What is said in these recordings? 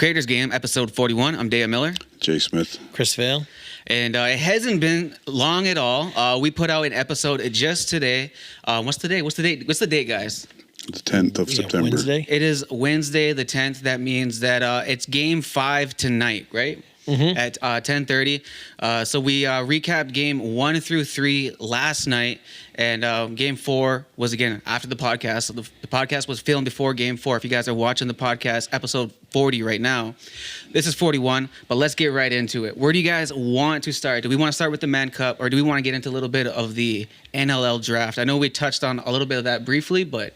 Creators Game, episode 41. I'm Daya Miller. Jay Smith. Chris Vale. And it hasn't been long at all. We put out an episode just today. What's the date? What's the date, guys? The 10th of September. Wednesday. It is Wednesday the 10th. That means that it's Game 5 tonight, right? Mm-hmm. At 10:30. So we recapped Game 1 through 3 last night. And Game 4 was, again, after the podcast. So the podcast was filmed before Game 4. If you guys are watching the podcast, episode 40 right now. This is 41, but let's get right into it. Where do you guys want to start? Do we want to start with the Man Cup, or do we want to get into a little bit of the NLL draft? I know we touched on a little bit of that briefly, but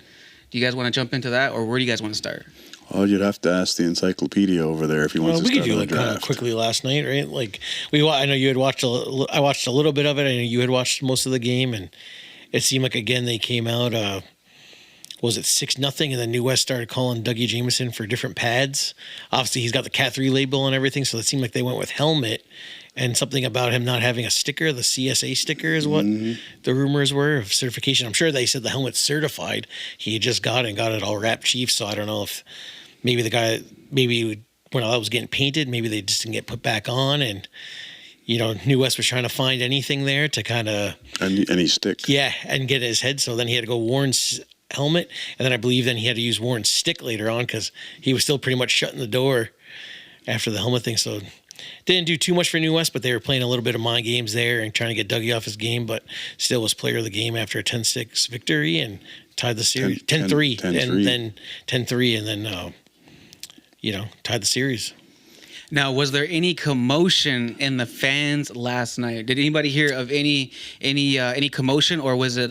do you guys want to jump into that, or where do you guys want to start? Oh, you'd have to ask the encyclopedia over there if you want to start. We could do like kind of quickly last night, right? Like I know you had watched. I watched a little bit of it. I know you had watched most of the game, and it seemed like again they came out. Was it 6-0, and then New West started calling Dougie Jameson for different pads. Obviously, he's got the Cat 3 label and everything, so it seemed like they went with helmet and something about him not having a sticker. The CSA sticker is what the rumors were of certification. I'm sure they said the helmet's certified. He just got it all wrapped chief. So I don't know if maybe the guy, when that was getting painted, maybe they just didn't get put back on. And, New West was trying to find anything there to kind of... Any stick. Yeah, and get his head. So then he had to go Warren's helmet. And then I believe then he had to use Warren's stick later on because he was still pretty much shutting the door after the helmet thing. So... didn't do too much for New West, but they were playing a little bit of mind games there and trying to get Dougie off his game, but still was player of the game after a 10-6 victory and tied the series 10-3 and then 10-3 and then tied the series. Now, was there any commotion in the fans last night? Did anybody hear of any commotion, or was it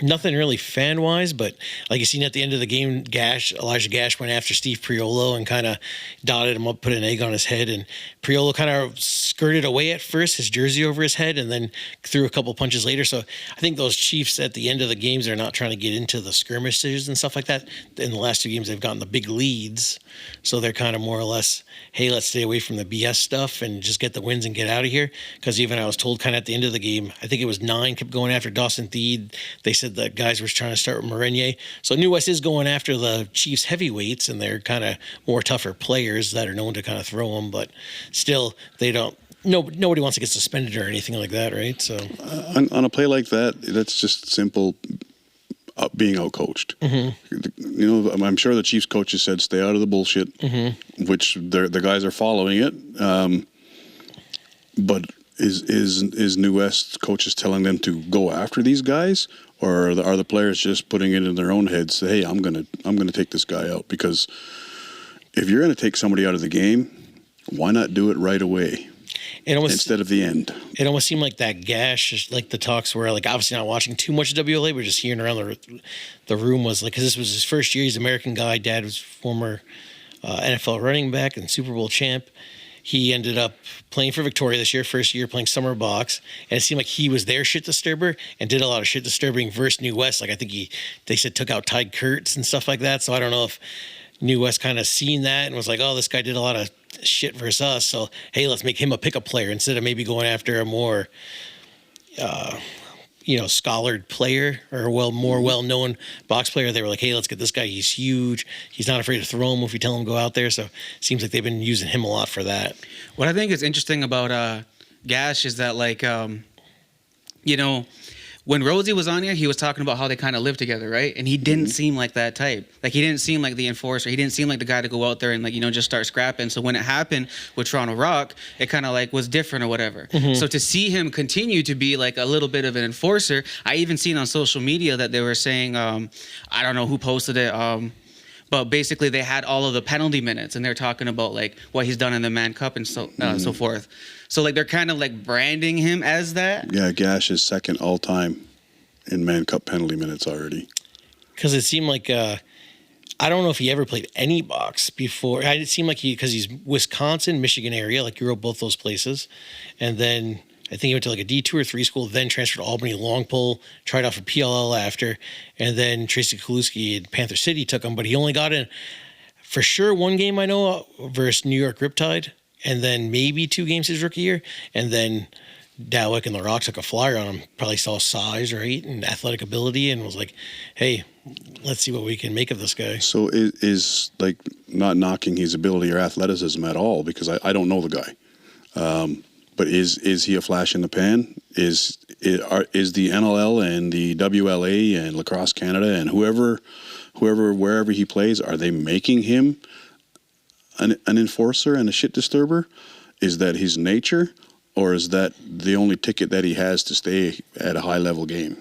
nothing really fan wise? But like you seen at the end of the game, Elijah Gash went after Steve Priolo and kind of dotted him up, put an egg on his head, and Priolo kind of skirted away at first, his jersey over his head, and then threw a couple punches later. So I think those Chiefs at the end of the games are not trying to get into the skirmishes and stuff like that. In the last two games, they've gotten the big leads, so they're kind of more or less, hey, let's stay away from the BS stuff and just get the wins and get out of here. Because even I was told kind of at the end of the game, I think it was 9 kept going after Dawson Theed. They said that guys were trying to start with Marenier. So New West is going after the Chiefs heavyweights, and they're kind of more tougher players that are known to kind of throw them. But still, they don't. Nobody wants to get suspended or anything like that, right? So on a play like that, that's just simple being outcoached. Mm-hmm. I'm sure the Chiefs coaches said stay out of the bullshit, which the guys are following it. But is New West coaches telling them to go after these guys, or are the players just putting it in their own heads? Hey, I'm gonna take this guy out, because if you're gonna take somebody out of the game, why not do it right away? Instead of the end. It almost seemed like that Gash, like the talks were like, obviously not watching too much WLA, but just hearing around the room was like, because this was his first year. He's an American guy. Dad was former NFL running back and Super Bowl champ. He ended up playing for Victoria this year, first year playing summer box, and it seemed like he was their shit disturber and did a lot of shit disturbing versus New West. Like I think they said took out Ty Kurtz and stuff like that. So I don't know if New West kind of seen that and was like, oh, this guy did a lot of shit versus us, so hey, let's make him a pickup player instead of maybe going after a more scholared player or more well-known box player. They were like, hey, let's get this guy. He's huge. He's not afraid to throw him if we tell him to go out there. So it seems like they've been using him a lot for that. What I think is interesting about Gash is that, like, when Rosie was on here, he was talking about how they kind of live together, right? And he didn't seem like that type. Like, he didn't seem like the enforcer. He didn't seem like the guy to go out there and, like, just start scrapping. So when it happened with Toronto Rock, it kind of, like, was different or whatever. Mm-hmm. So to see him continue to be, like, a little bit of an enforcer, I even seen on social media that they were saying, I don't know who posted it, but basically they had all of the penalty minutes, and they're talking about, like, what he's done in the Man Cup and so forth. So, like, they're kind of, like, branding him as that. Yeah, Gash is second all-time in Man Cup penalty minutes already. Because it seemed like, I don't know if he ever played any box before. It seemed like because he's Wisconsin, Michigan area, like you wrote both those places. And then I think he went to like a D2 or 3 school, then transferred to Albany long pole, tried out for PLL after. And then Tracy Kaluski at Panther City took him, but he only got in for sure one game I know versus New York Riptide, and then maybe 2 games his rookie year, and then Dalwick and the Rocks took a flyer on him. Probably saw size, right, and athletic ability, and was like, "Hey, let's see what we can make of this guy." So is like not knocking his ability or athleticism at all, because I don't know the guy. But is he a flash in the pan? Is the NLL and the WLA and Lacrosse Canada and wherever he plays, are they making him an enforcer and a shit disturber? Is that his nature, or is that the only ticket that he has to stay at a high level game?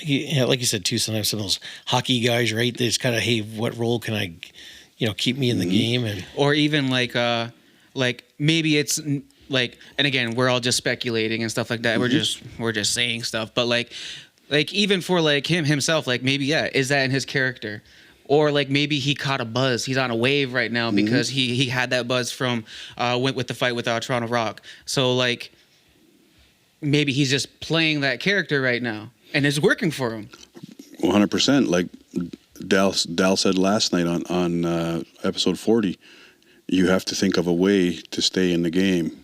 Like you said too, sometimes some of those hockey guys, right? They just kind of, hey, what role can I, keep me in the game, or even like maybe it's like, and again, we're all just speculating and stuff like that. We're just saying stuff, but like even for like himself, like maybe is that in his character? Or like maybe he caught a buzz. He's on a wave right now because he had that buzz from went with the fight with Toronto Rock. So like maybe he's just playing that character right now and it's working for him. 100%. Like Dal said last night on episode 40, you have to think of a way to stay in the game,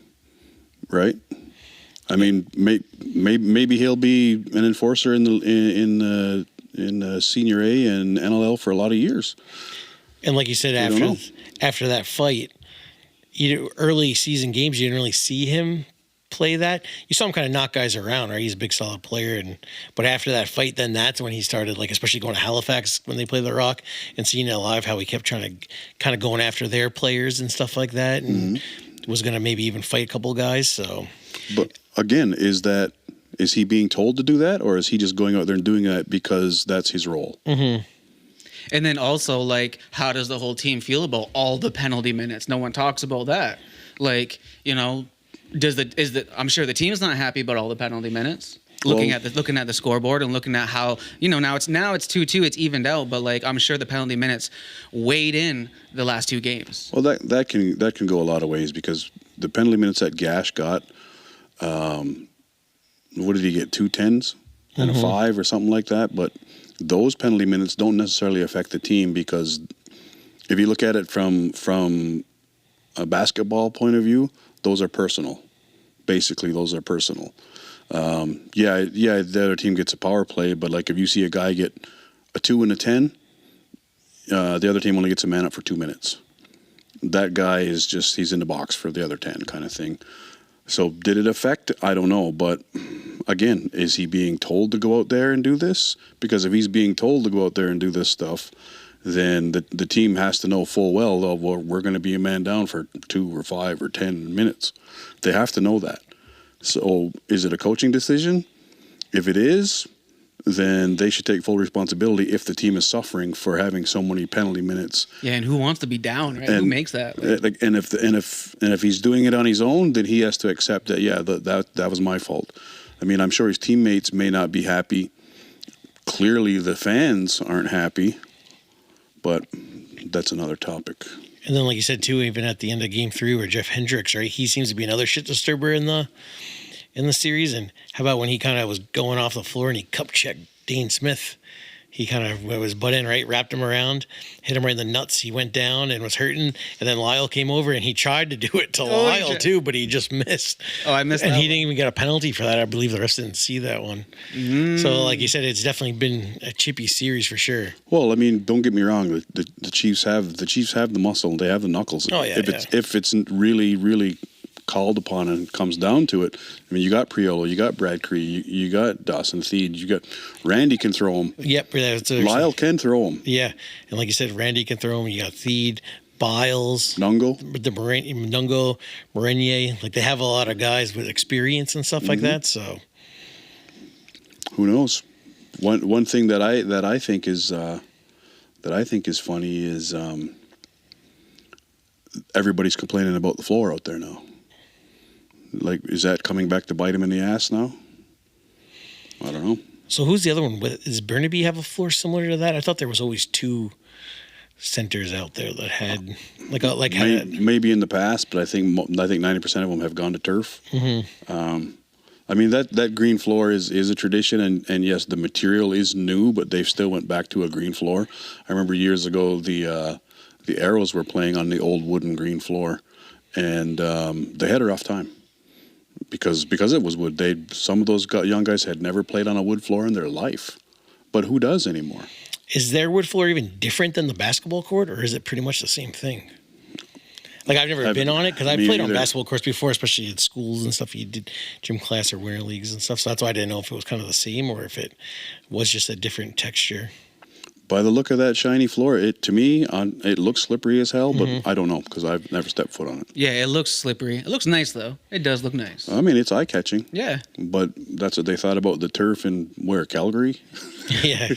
right? I mean, maybe he'll be an enforcer in Senior A and NLL for a lot of years. And like you said, after that fight, early season games, you didn't really see him play that. You saw him kind of knock guys around, right? He's a big, solid player. But after that fight, then that's when he started, like, especially going to Halifax when they played the Rock and seeing it live, how he kept trying to kind of going after their players and stuff like that, and was going to maybe even fight a couple guys. So, but again, is he being told to do that, or is he just going out there and doing that because that's his role? Mm-hmm. And then also, like, how does the whole team feel about all the penalty minutes? No one talks about that. Like, I'm sure the team's not happy about all the penalty minutes. Looking at the scoreboard and looking at how now it's 2-2, it's evened out, but like I'm sure the penalty minutes weighed in the last two games. Well, that can go a lot of ways, because the penalty minutes that Gash got, what did he get? 2 10s and a 5 or something like that. But those penalty minutes don't necessarily affect the team, because if you look at it from a basketball point of view, those are personal. Basically, those are personal. The other team gets a power play, but like if you see a guy get a 2 and a 10, the other team only gets a man up for 2 minutes. That guy he's in the box for the other 10 kind of thing. So did it affect? I don't know. But again, is he being told to go out there and do this? Because if he's being told to go out there and do this stuff, then the team has to know full well, we're going to be a man down for 2 or 5 or 10 minutes. They have to know that. So is it a coaching decision? If it is, then they should take full responsibility if the team is suffering for having so many penalty minutes. Yeah, and who wants to be down, right? Who makes that? And if he's doing it on his own, then he has to accept that. Yeah, that was my fault. I mean, I'm sure his teammates may not be happy. Clearly, the fans aren't happy, but that's another topic. And then, like you said too, even at the end of Game 3, where Jeff Hendricks, right, he seems to be another shit disturber in the series. And how about when he kind of was going off the floor and he cup checked Dane Smith? He kind of was butt in, right, wrapped him around, hit him right in the nuts. He went down and was hurting. And then Lyle came over and he tried to do it to Lyle too, but he just missed. Oh, I missed and that. And he didn't even get a penalty for that. I believe the rest didn't see that one. So, like you said, it's definitely been a chippy series for sure. Well, I mean, don't get me wrong. The Chiefs have the muscle. They have the knuckles. Oh yeah. If it's really, really called upon and comes down to it, I mean, you got Priolo, you got Brad Cree, you got Dawson Theed, you got Randy can throw him. Yep. Lyle can throw him. Yeah. And like you said, Randy can throw him. You got Theed, Biles, Nungo, Morenier. Like they have a lot of guys with experience and stuff like that. So who knows? One thing that I think is funny is everybody's complaining about the floor out there now. Like, is that coming back to bite him in the ass now? I don't know. So who's the other one? Does Burnaby have a floor similar to that? I thought there was always 2 centers out there that had maybe in the past, but I think 90% of them have gone to turf. I mean that green floor is a tradition, and yes, the material is new, but they still went back to a green floor. I remember years ago the Arrows were playing on the old wooden green floor, and they had a rough time. because it was wood. Some of those young guys had never played on a wood floor in their life, but who does anymore? Is their wood floor even different than the basketball court, or is it pretty much the same thing? Like, I've never been on it because I've played on basketball courts before, especially at schools and stuff. You did gym class or winter leagues and stuff. So that's why I didn't know if it was kind of the same or if it was just a different texture. By the look of that shiny floor, to me, it looks slippery as hell, but I don't know because I've never stepped foot on it. Yeah, it looks slippery. It looks nice, though. It does look nice. I mean, it's eye-catching. Yeah. But that's what they thought about the turf in, Calgary? Yeah.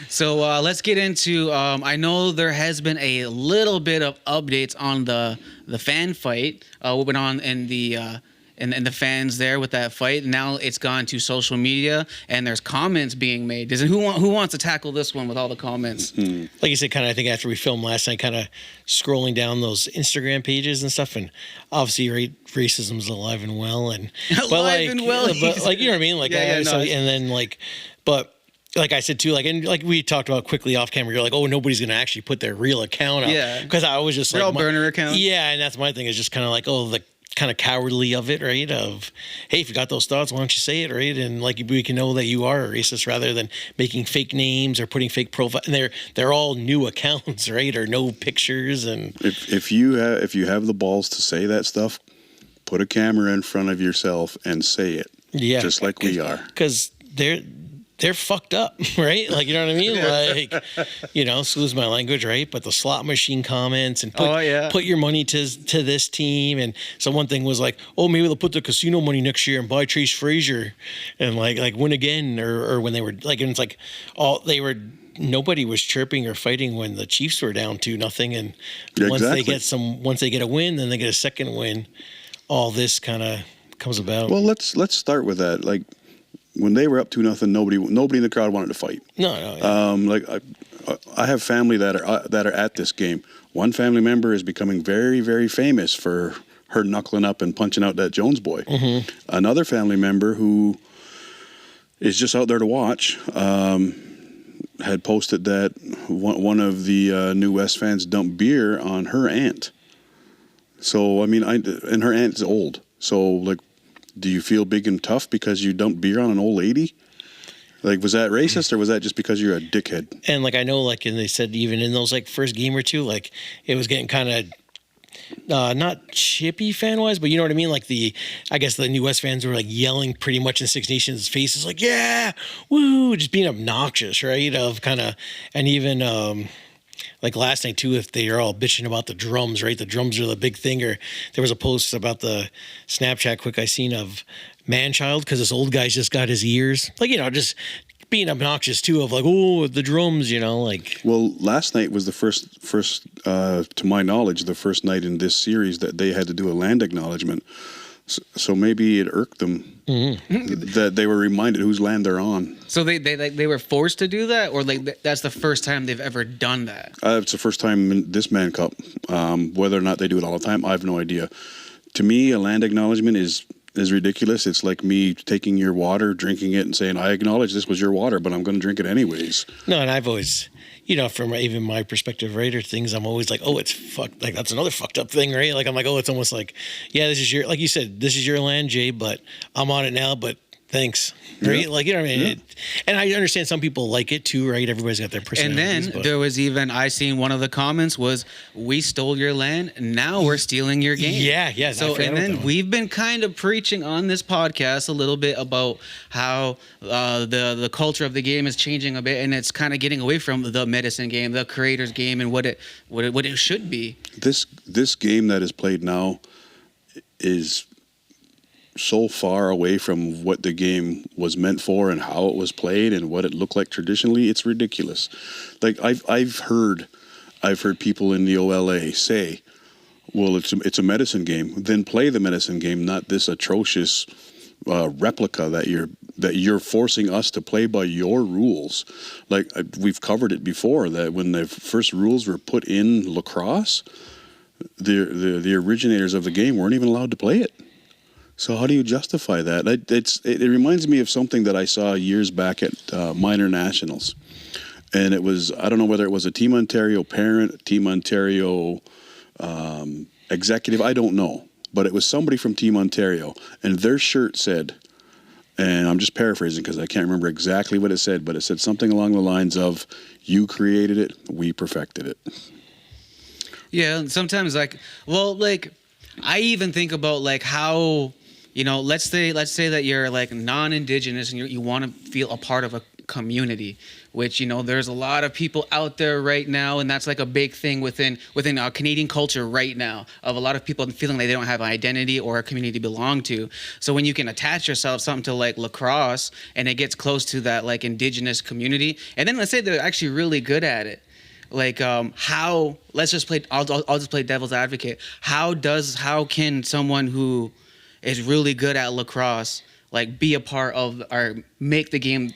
So let's get into, I know there has been a little bit of updates on the fan fight. What went on in the fans there with that fight. Now it's gone to social media, and there's comments being made. Who wants to tackle this one with all the comments? Like you said, kind of, I think after we filmed last night, kind of scrolling down those Instagram pages and stuff, and obviously, right, racism's alive and well, and alive and well, but like, you know what I mean, like, yeah, so, and then like, but. Like I said too, like, and like we talked about quickly off camera, you're like, oh, nobody's gonna actually put their real account up. Yeah. Because I was just They're like, all burner accounts. Yeah, and that's my thing, is just kind of like, oh, the kind of cowardly of it, right? Of, hey, if you got those thoughts, why don't you say it, right? And like, we can know that you are a racist rather than making fake names or putting fake profile. And they're all new accounts, right? Or no pictures. And if you have the balls to say that stuff, put a camera in front of yourself and say it. Yeah, just like we are. Because they're fucked up, right? Like, you know what I mean? Like, you know, excuse my language, right? But the slot machine comments and put your money to this team. And so one thing was like, oh, maybe they'll put the casino money next year and buy Chase Frazier and like win again. Or when they were like, and it's like nobody was chirping or fighting when the Chiefs were down 2-0. And once they get a win, then they get a second win. All this kind of comes about. Well, let's start with that. Like, when they were up 2-0, nobody in the crowd wanted to fight. No. Yeah. Like I have family that are at this game. One family member is becoming very, very famous for her knuckling up and punching out that Jones boy. Mm-hmm. Another family member who is just out there to watch had posted that one of the New West fans dumped beer on her aunt. So I mean, and her aunt's old. So like, do you feel big and tough because you dumped beer on an old lady? Like, was that racist or was that just because you're a dickhead? And like, I know, like, and they said even in those like first game or two, like it was getting kind of not chippy fan wise, but you know what I mean? Like I guess the New West fans were like yelling pretty much in Six Nations faces, like, yeah, woo, just being obnoxious, right? Of kind of, and even, like last night too, if they are all bitching about the drums, right? The drums are the big thing. Or there was a post about the Snapchat quick I seen of man-child because this old guy's just got his ears. Like, you know, just being obnoxious too of like, oh, the drums, you know, like. Well, last night was the first, to my knowledge, the first night in this series that they had to do a land acknowledgement. So maybe it irked them that they were reminded whose land they're on. So they were forced to do that, or like that's the first time they've ever done that? It's the first time in this Man Cup. Whether or not they do it all the time, I have no idea. To me, a land acknowledgement is ridiculous. It's like me taking your water, drinking it, and saying, I acknowledge this was your water, but I'm going to drink it anyways. No, and I've always, you know, from even my perspective, right, or things, I'm always like, oh, it's fucked. Like, that's another fucked up thing, right? Like, I'm like, oh, it's almost like, yeah, this is your, like you said, this is your land, Jay, but I'm on it now, but thanks. Right? Yeah. Like, you know what I mean? Yeah. And I understand some people like it too, right? Everybody's got their personalities. And then there was even, I seen one of the comments was, we stole your land, now we're stealing your game. Yeah. So, and then we've been kind of preaching on this podcast a little bit about how the culture of the game is changing a bit, and it's kind of getting away from the medicine game, the creator's game, and what it should be. This game that is played now is so far away from what the game was meant for and how it was played and what it looked like traditionally. It's ridiculous. Like I've heard people in the OLA say, well, it's a medicine game. Then play the medicine game, not this atrocious replica that you're forcing us to play by your rules. Like we've covered it before, that when the first rules were put in lacrosse, the originators of the game weren't even allowed to play it. So how do you justify that? It reminds me of something that I saw years back at minor nationals, and it was, I don't know whether it was a Team Ontario parent, Team Ontario executive, I don't know, but it was somebody from Team Ontario, and their shirt said, and I'm just paraphrasing because I can't remember exactly what it said, but it said something along the lines of, "You created it, we perfected it." Yeah, sometimes I even think about like how, let's say that you're like non-Indigenous and you want to feel a part of a community, which there's a lot of people out there right now, and that's like a big thing within Canadian culture right now, of a lot of people feeling like they don't have an identity or a community to belong to. So when you can attach yourself something to like lacrosse and it gets close to that like Indigenous community, and then let's say they're actually really good at it, like how, let's just play, I'll just play devil's advocate. How can someone who is really good at lacrosse like be a part of or make the game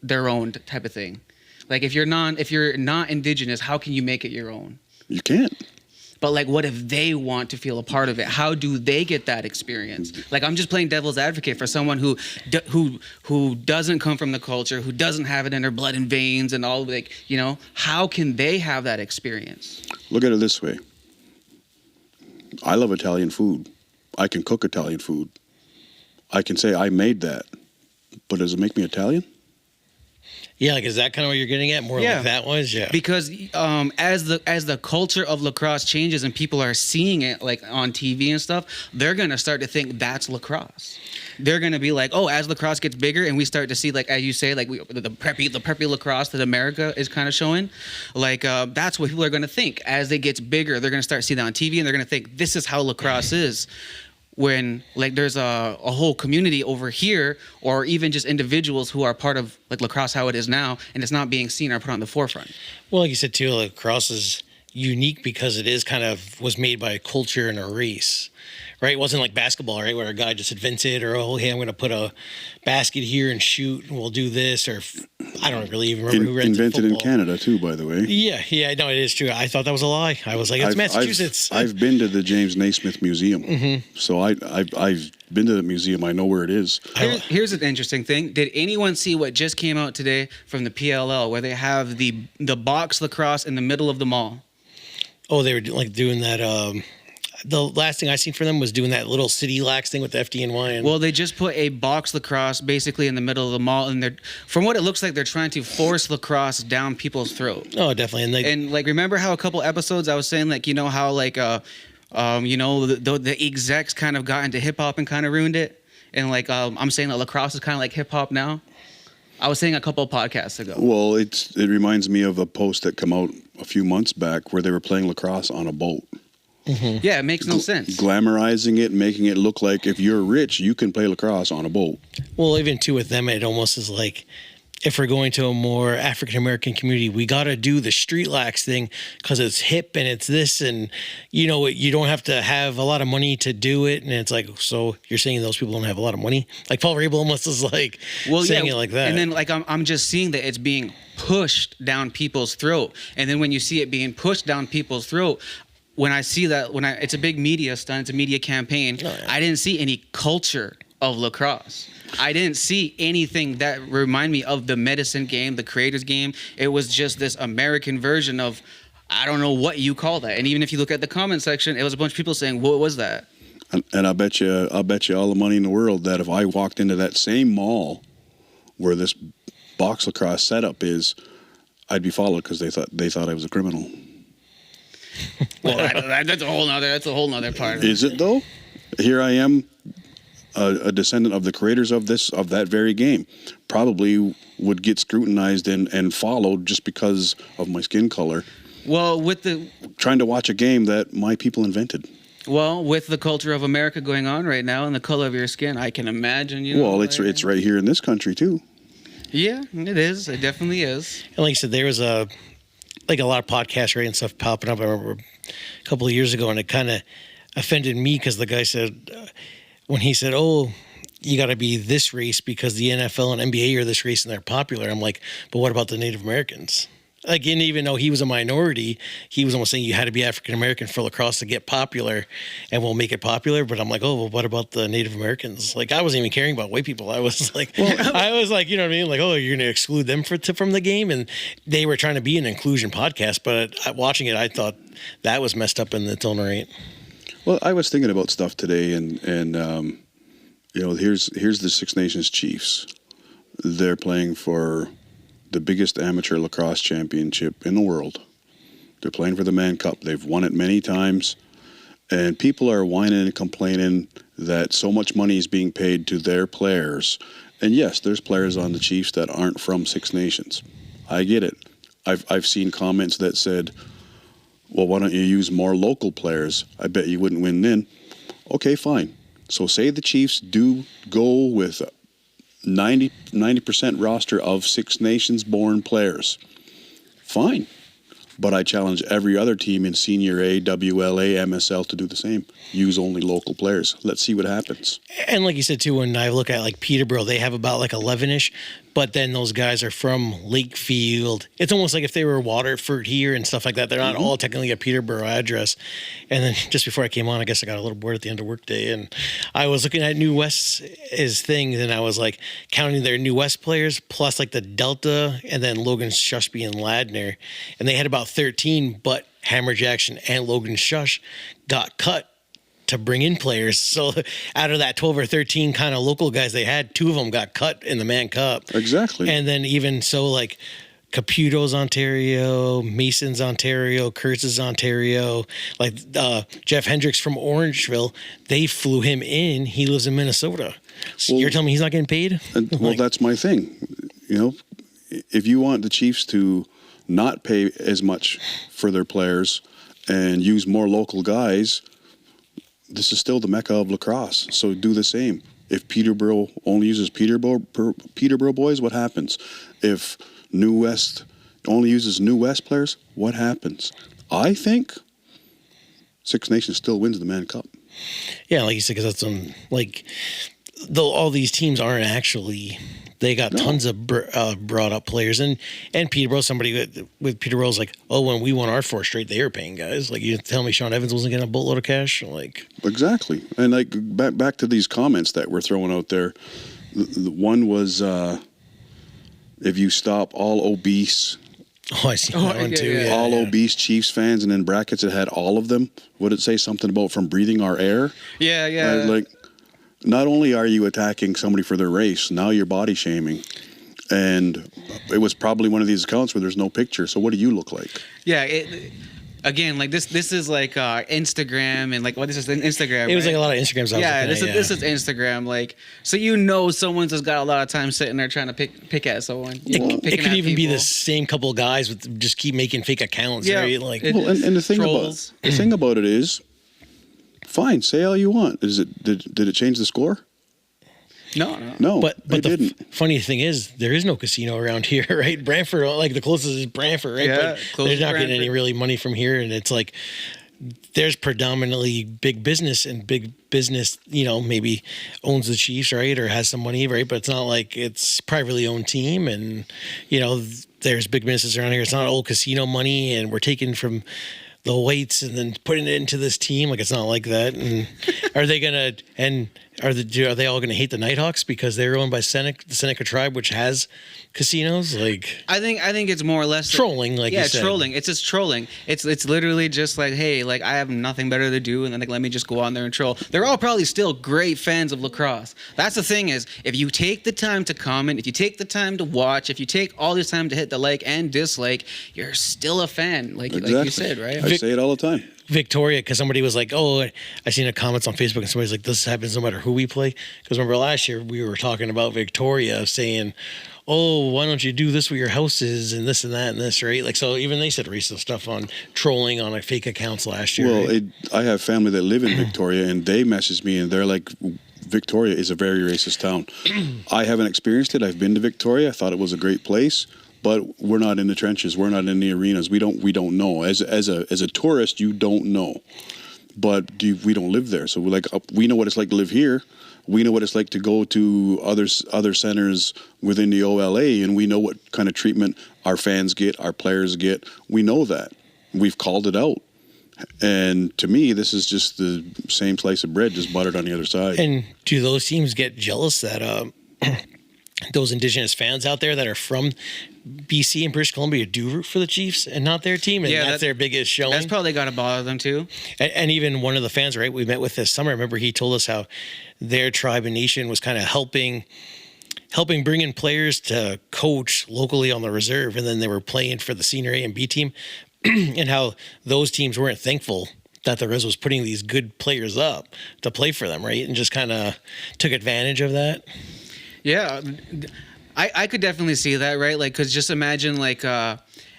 their own type of thing? Like if you're not Indigenous, how can you make it your own? You can't. But like, what if they want to feel a part of it? How do they get that experience? Like, I'm just playing devil's advocate for someone who doesn't come from the culture, who doesn't have it in their blood and veins and all, like, how can they have that experience? Look at it this way. I love Italian food. I can cook Italian food. I can say I made that, but does it make me Italian? Yeah, like, is that kind of what you're getting at? More like that was? Yeah. Because as the culture of lacrosse changes and people are seeing it like on TV and stuff, they're going to start to think that's lacrosse. They're going to be like, oh, as lacrosse gets bigger and we start to see, like, as you say, like the preppy lacrosse that America is kind of showing, like that's what people are going to think. As it gets bigger, they're going to start seeing that on TV and they're going to think this is how lacrosse is. When like there's a whole community over here, or even just individuals who are part of like lacrosse how it is now, and it's not being seen or put on the forefront. Well, like you said too, lacrosse is unique because it is was made by a culture and a race, right? It wasn't like basketball, right, where a guy just invented, or hey, I'm going to put a basket here and shoot, and we'll do this, or I don't really even remember who invented in Canada too, by the way. Yeah, no, it is true. I thought that was a lie. I was like, it's Massachusetts. I've been to the James Naismith Museum, so I've been to the museum. I know where it is. Here's an interesting thing. Did anyone see what just came out today from the PLL, where they have the box lacrosse in the middle of the mall? Oh, they were like doing that. The last thing I seen from them was doing that little city lax thing with the FDNY. Well, they just put a box lacrosse basically in the middle of the mall, and from what it looks like, they're trying to force lacrosse down people's throat. Oh, definitely. And like, remember how a couple episodes I was saying, like, how like the execs kind of got into hip hop and kind of ruined it, and like I'm saying that lacrosse is kind of like hip hop now. I was saying a couple of podcasts ago. Well, it reminds me of a post that came out a few months back where they were playing lacrosse on a boat. Mm-hmm. Yeah, it makes no sense. Glamorizing it, making it look like if you're rich, you can play lacrosse on a boat. Well, even too with them, it almost is like, if we're going to a more African American community, we got to do the street lax thing because it's hip and it's this, and you don't have to have a lot of money to do it. And it's like, so you're saying those people don't have a lot of money? Like Paul Rabel almost is like saying it like that. And then like I'm just seeing that it's being pushed down people's throat, and then when you see it being pushed down people's throat. When I see that, it's a big media stunt, it's a media campaign. Oh, yeah. I didn't see any culture of lacrosse. I didn't see anything that remind me of the medicine game, the creators game. It was just this American version of, I don't know what you call that. And even if you look at the comment section, it was a bunch of people saying, what was that? And I'll bet you all the money in the world that if I walked into that same mall where this box lacrosse setup is, I'd be followed because they thought I was a criminal. Well, that's a whole nother part. Is it though? Here I am, a descendant of the creators of that very game. Probably would get scrutinized and followed just because of my skin color. Well, trying to watch a game that my people invented. Well, with the culture of America going on right now and the color of your skin, I can imagine. Well, it's right here in this country too. Yeah, it is. It definitely is. And like I said, there was a lot of podcasts, right, and stuff popping up. I remember a couple of years ago, and it kind of offended me because the guy said, when he said, oh, you got to be this race because the NFL and NBA are this race and they're popular. I'm like, but what about the Native Americans? Like, and even though he was a minority, he was almost saying you had to be African American for lacrosse to get popular, and we'll make it popular. But I'm like, oh, well, what about the Native Americans? Like, I wasn't even caring about white people. I was like, you know what I mean? Like, oh, you're going to exclude them from the game? And they were trying to be an inclusion podcast, but watching it, I thought that was messed up in its own right. Well, I was thinking about stuff today, and here's the Six Nations Chiefs. They're playing for the biggest amateur lacrosse championship in the world. They're playing for the Mann Cup. They've won it many times, and people are whining and complaining that so much money is being paid to their players. And yes, there's players on the Chiefs that aren't from Six Nations. I get it. I've seen comments that said, well, why don't you use more local players? I bet you wouldn't win then. Okay, fine. So say the Chiefs do go with 90% roster of Six Nations born players. Fine. But I challenge every other team in Senior A, WLA, MSL to do the same. Use only local players. Let's see what happens. And like you said, too, when I look at like Peterborough, they have about like 11-ish, but then those guys are from Lakefield. It's almost like if they were Waterford here and stuff like that. They're not all technically a Peterborough address. And then just before I came on, I guess I got a little bored at the end of work day, and I was looking at New West's thing, and I was like counting their New West players plus like the Delta and then Logan Shushby and Ladner. And they had about 13, but Hammer Jackson and Logan Shush got cut to bring in players. So out of that 12 or 13 kind of local guys they had, 2 of them got cut in the Mann Cup. Exactly. And then even so, like Caputo's Ontario, Mason's Ontario, Kurtz's Ontario, like Jeff Hendricks from Orangeville, they flew him in. He lives in Minnesota. So Well, you're telling me he's not getting paid? Well, that's my thing. If you want the Chiefs to not pay as much for their players and use more local guys, this is still the mecca of lacrosse. So do the same. If Peterborough only uses Peterborough boys, what happens? If New West only uses New West players, what happens? I think Six Nations still wins the Mann Cup. Yeah, like you said, because that's though all these teams aren't actually. They got tons of brought up players, and Peterborough. Somebody with Peterborough's like, oh, when we won our 4 straight, they were paying guys. Like, you tell me Sean Evans wasn't getting a boatload of cash, like Exactly. And like back to these comments that we're throwing out there. The one was if you stop all obese. Oh, I see that one too. Yeah, all obese Chiefs fans, and in brackets it had all of them. Would it say something about from breathing our air? Yeah. Like, not only are you attacking somebody for their race, now you're body shaming. And it was probably one of these accounts where there's no picture. So what do you look like? Yeah. Again, like this is like Instagram, and like what this is Instagram. It was right? like a lot of Instagrams. This is Instagram. Like, so someone's just got a lot of time sitting there trying to pick at someone. It could even be the same couple of guys with just keep making fake accounts. Yeah. Right? Like, Well, and the thing about it is, fine, say all you want. Did it change the score? No. But it the didn't. funny thing is, there is no casino around here, right? Brantford, like the closest is Brantford, right? Yeah, But they're not getting any really money from here, and it's like there's predominantly big business, and big business, maybe owns the Chiefs, right, or has some money, right? But it's not like it's privately owned team, and there's big businesses around here. It's not old casino money, and we're taking from the weights and then putting it into this team. Like, it's not like that. And are they all gonna hate the Nighthawks because they're owned by the Seneca tribe, which has casinos? Like, I think it's more or less trolling, like you said. trolling. It's just trolling. It's literally just like, hey, like I have nothing better to do, and then like let me just go on there and troll. They're all probably still great fans of lacrosse. That's the thing is, if you take the time to comment, if you take the time to watch, if you take all this time to hit the like and dislike, you're still a fan. Like you said, right? I say it all the time. Victoria, because somebody was like, oh, I seen the comments on Facebook, and somebody's like, this happens no matter who we play. Because remember last year we were talking about Victoria saying, oh, why don't you do this with your houses and this and that and this, right? Like, so even they said racist stuff on trolling on like fake accounts last year. Well, right? I have family that live in Victoria, and they message me, and they're like, Victoria is a very racist town. I haven't experienced it. I've been to Victoria. I thought it was a great place. But we're not in the trenches. We're not in the arenas. We don't know. As a tourist, you don't know. But we don't live there, so we know what it's like to live here. We know what it's like to go to other centers within the OLA, and we know what kind of treatment our fans get, our players get. We know that. We've called it out. And to me, this is just the same slice of bread, just buttered on the other side. And do those teams get jealous that those Indigenous fans out there that are from BC and British Columbia do root for the Chiefs and not their team, and that's their biggest showing. That's probably got to bother them too. And even one of the fans, right, we met with this summer, I remember he told us how their tribe and nation was kind of helping bring in players to coach locally on the reserve, and then they were playing for the senior A and B team, and how those teams weren't thankful that the Res was putting these good players up to play for them, right, and just kind of took advantage of that. Yeah, I could definitely see that, right? Like, cause just imagine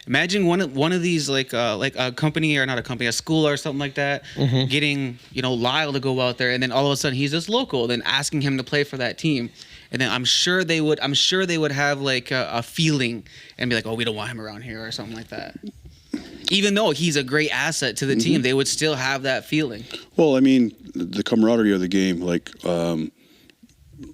imagine one of these like a company, or not a company, a school or something like that, getting Lyle to go out there, and then all of a sudden he's just local, then asking him to play for that team, and then I'm sure they would have like a feeling and be like, oh, we don't want him around here or something like that. Even though he's a great asset to the team, they would still have that feeling. Well, I mean, the camaraderie of the game, like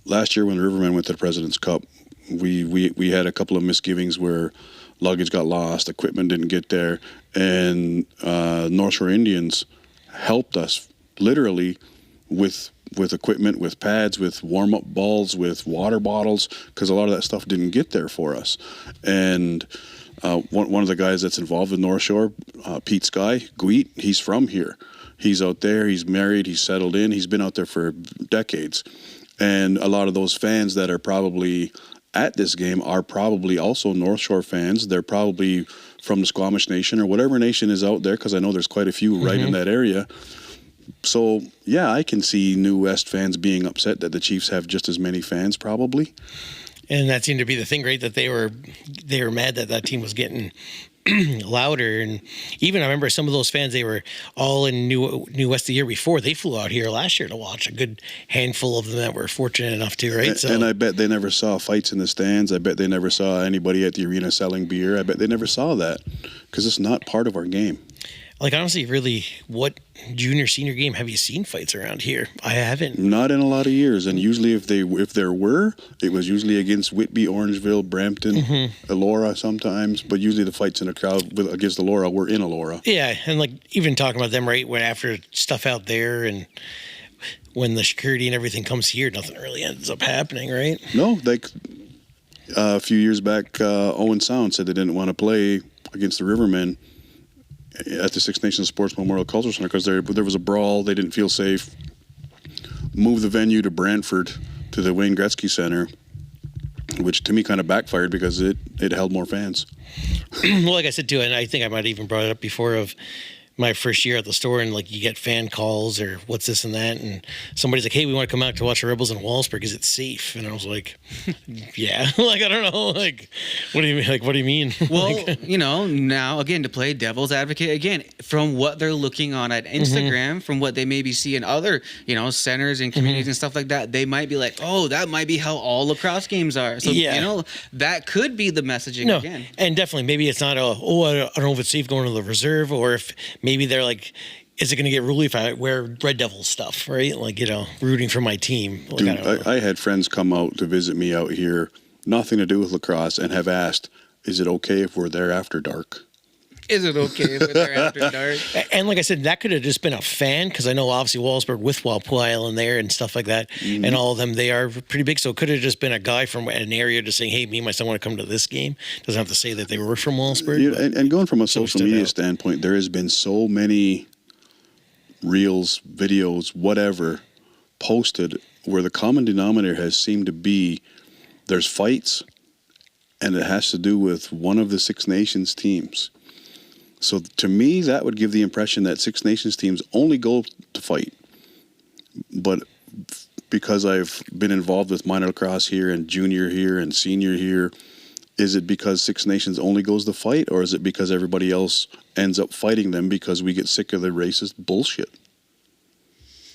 last year when the Rivermen went to the President's Cup, we had a couple of misgivings where luggage got lost, equipment didn't get there, and North Shore Indians helped us literally with equipment, with pads, with warm-up balls, with water bottles, because a lot of that stuff didn't get there for us. And one of the guys that's involved with North Shore, Pete Sky, Gweet, he's from here. He's out there, he's married, he's settled in, he's been out there for decades. And a lot of those fans that are probably at this game are probably also North Shore fans. They're probably from the Squamish Nation or whatever nation is out there, because I know there's quite a few right in that area. So, yeah, I can see New West fans being upset that the Chiefs have just as many fans probably. And that seemed to be the thing, right? That they were mad that team was getting louder. And even I remember some of those fans, they were all in New West the year before. They flew out here last year to watch. A good handful of them that were fortunate enough to, right? And I bet they never saw fights in the stands. I bet they never saw anybody at the arena selling beer. I bet they never saw that, because it's not part of our game. Like, honestly, really, what junior, senior game have you seen fights around here? I haven't. Not in a lot of years. And usually if there were, it was usually against Whitby, Orangeville, Brampton, Elora sometimes. But usually the fights in a crowd against Elora were in Elora. Yeah, and like even talking about them, right, when after stuff out there and when the security and everything comes here, nothing really ends up happening, right? No, like a few years back, Owen Sound said they didn't want to play against the Rivermen at the Six Nations Sports Memorial Cultural Center because there was a brawl. They didn't feel safe. Moved the venue to Brantford to the Wayne Gretzky Center, which to me kind of backfired because it held more fans. Well, like I said too, and I think I might have even brought it up before, of my first year at the store, and like you get fan calls or what's this and that, and somebody's like, hey, we want to come out to watch the Rebels in Wallaceburg, is it safe? And I was like, yeah. Like, I don't know, like, what do you mean? Like, what do you mean? Well, like, now again, to play devil's advocate again, from what they're looking on at Instagram, from what they maybe see in other centers and communities and stuff like that, they might be like, oh, that might be how all lacrosse games are. So that could be the messaging again. And definitely maybe it's not I don't know if it's safe going to the reserve, or if maybe they're like, is it going to get ruly if I wear Red Devil stuff, right? Like, rooting for my team. Like, dude, I had friends come out to visit me out here, nothing to do with lacrosse, and have asked, is it okay if we're there after dark? Is it okay if we're there after dark? And like I said, that could have just been a fan, because I know obviously Wallaceburg with Walpole Island there and stuff like that, and all of them, they are pretty big. So it could have just been a guy from an area just saying, hey, me and my son want to come to this game. Doesn't have to say that they were from Wallaceburg. And going from a social media standpoint, there has been so many reels, videos, whatever, posted where the common denominator has seemed to be there's fights, and it has to do with one of the Six Nations teams. So to me, that would give the impression that Six Nations teams only go to fight. But because I've been involved with minor lacrosse here and junior here and senior here, is it because Six Nations only goes to fight, or is it because everybody else ends up fighting them because we get sick of the racist bullshit?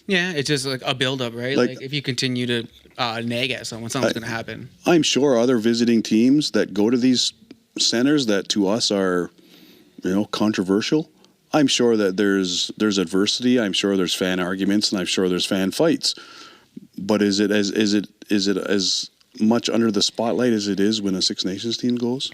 Yeah, it's just like a buildup, right? Like if you continue to nag at someone, something's going to happen. I'm sure other visiting teams that go to these centers that to us are controversial. I'm sure that there's adversity. I'm sure there's fan arguments, and I'm sure there's fan fights. But is it as much under the spotlight as it is when a Six Nations team goes?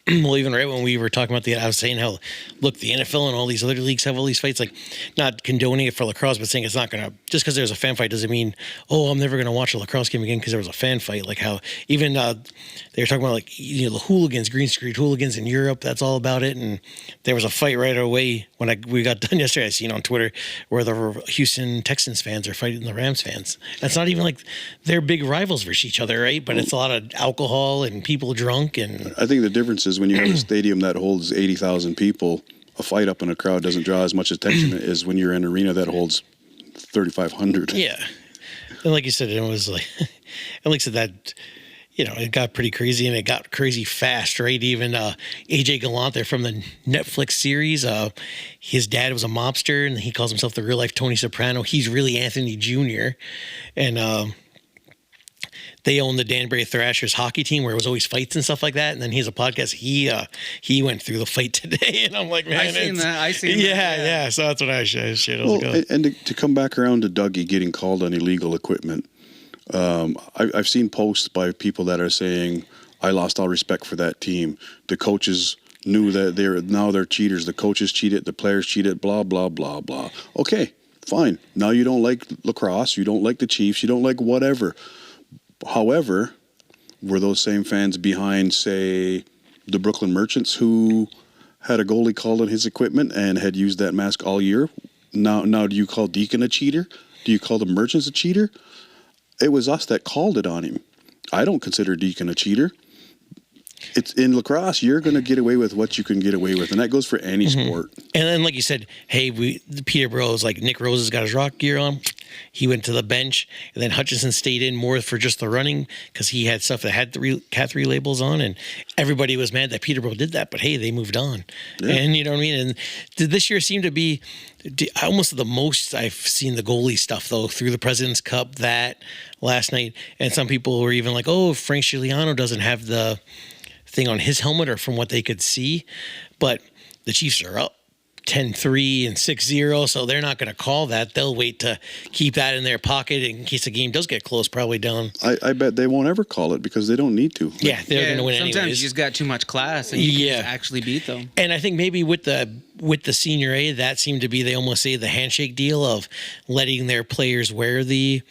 well, even right when we were talking about I was saying how, look, the NFL and all these other leagues have all these fights, like not condoning it for lacrosse, but saying it's not going to, just because there's a fan fight doesn't mean, oh, I'm never going to watch a lacrosse game again because there was a fan fight. Like how even they were talking about like, the hooligans, green screen hooligans in Europe, that's all about it. And there was a fight right away when we got done yesterday, I seen on Twitter where the Houston Texans fans are fighting the Rams fans. That's not even like they're big rivals versus each other, right? But it's a lot of alcohol and people drunk. And I think the difference is when you have a stadium that holds 80,000 people, a fight up in a crowd doesn't draw as much attention as when you're in an arena that holds 3,500. Yeah. And like you said, it was like, and like I said, that, it got pretty crazy, and it got crazy fast, right? Even AJ Gallant there from the Netflix series, his dad was a mobster, and he calls himself the real life Tony Soprano. He's really Anthony Jr. And they own the Danbury Thrashers hockey team where it was always fights and stuff like that. And then he has a podcast. He went through the fight today, and I'm like, man, I seen that. Yeah. So that's what I shared. Well, and to come back around to Dougie getting called on illegal equipment, I've seen posts by people that are saying, I lost all respect for that team. The coaches knew that they're cheaters. The coaches cheated, the players cheated, blah, blah, blah, blah. Okay, fine. Now you don't like lacrosse, you don't like the Chiefs, you don't like whatever. However, were those same fans behind, say, the Brooklyn Merchants who had a goalie called on his equipment and had used that mask all year? Now do you call Deacon a cheater? Do you call the Merchants a cheater? It was us that called it on him. I don't consider Deacon a cheater. It's in lacrosse, you're going to get away with what you can get away with, and that goes for any sport. And then, like you said, hey, the Peterborough's like Nick Rose has got his rock gear on. He went to the bench, and then Hutchinson stayed in more for just the running because he had stuff that had Cat 3 labels on, and everybody was mad that Peterborough did that. But hey, they moved on, and you know what I mean. And this year seemed to be almost the most I've seen the goalie stuff though through the President's Cup that last night, and some people were even like, oh, Frank Giuliano doesn't have the thing on his helmet, or from what they could see, but the Chiefs are up 10-3 and 6-0, so they're not going to call that. They'll wait to keep that in their pocket in case the game does get close, probably down. I bet they won't ever call it because they don't need to. Yeah, they're going to win anyways. Sometimes you just got too much class and you can actually beat them. And I think maybe with the Senior A, that seemed to be, they almost say the handshake deal of letting their players wear the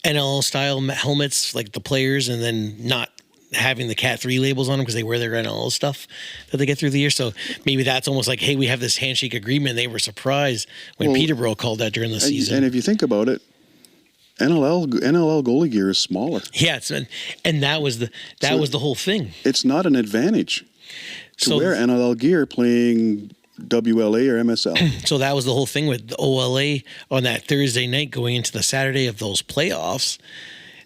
NLL style helmets, like the players, and then not having the Cat 3 labels on them because they wear their NLL stuff that they get through the year. So maybe that's almost like, hey, we have this handshake agreement. They were surprised when Peterborough called that during the season. And if you think about it, NLL goalie gear is smaller. Yeah, and that was the whole thing. It's not an advantage to wear NLL gear playing WLA or MSL. So that was the whole thing with the OLA on that Thursday night going into the Saturday of those playoffs.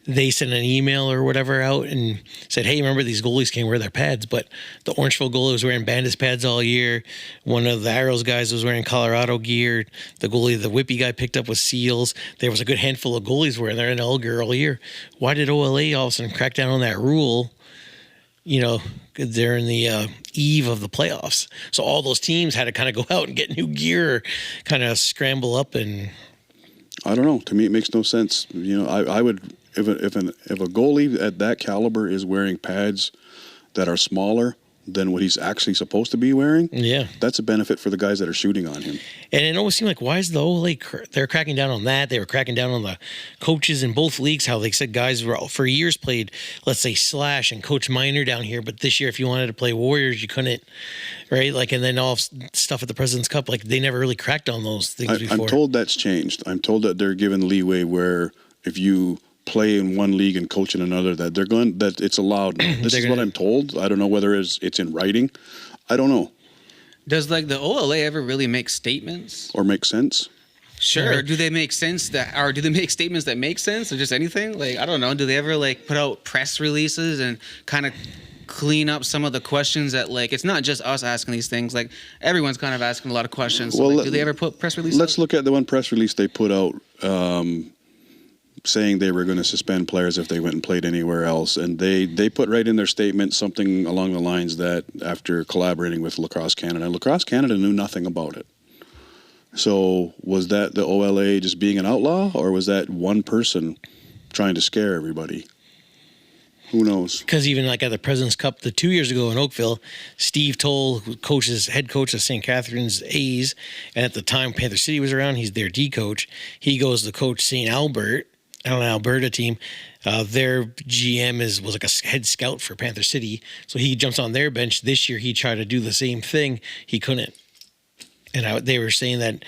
They sent an email or whatever out and said, hey, remember these goalies can't wear their pads, but the Orangeville goalie was wearing Bandits pads all year. One of the Arrows guys was wearing Colorado gear. The goalie, the Whippy guy picked up with Seals. There was a good handful of goalies wearing their NL gear all year. Why did OLA all of a sudden crack down on that rule, during the eve of the playoffs? So all those teams had to kind of go out and get new gear, kind of scramble up. And I don't know. To me, it makes no sense. I would... If a goalie at that caliber is wearing pads that are smaller than what he's actually supposed to be wearing, that's a benefit for the guys that are shooting on him. And it always seemed like, why is the OLA, they're cracking down on that. They were cracking down on the coaches in both leagues, how they said guys were for years played, let's say Slash and Coach Minor down here, but this year if you wanted to play Warriors, you couldn't, right? Like, and then all stuff at the President's Cup, like they never really cracked on those things before. I'm told that's changed. I'm told that they're given leeway where if you play in one league and coach in another, that it's allowed. This is what I'm told. I don't know whether it's in writing. I don't know. Does the OLA ever really make statements or make sense? Sure. Do they make sense do they make statements that make sense or just anything? I don't know. Do they ever put out press releases and kind of clean up some of the questions that it's not just us asking these things, everyone's kind of asking a lot of questions. So, do they ever put press releases? Let's look at the one press release they put out, saying they were going to suspend players if they went and played anywhere else. And they put right in their statement something along the lines that after collaborating with Lacrosse Canada knew nothing about it. So was that the OLA just being an outlaw, or was that one person trying to scare everybody? Who knows? Because even like at the President's Cup 2 years ago in Oakville, Steve Toll, who head coach of St. Catharines A's, and at the time Panther City was around, he's their D coach. He goes to coach St. Albert, an Alberta team. Their GM was like a head scout for Panther City, so he jumps on their bench. This year he tried to do the same thing. He couldn't. And they were saying that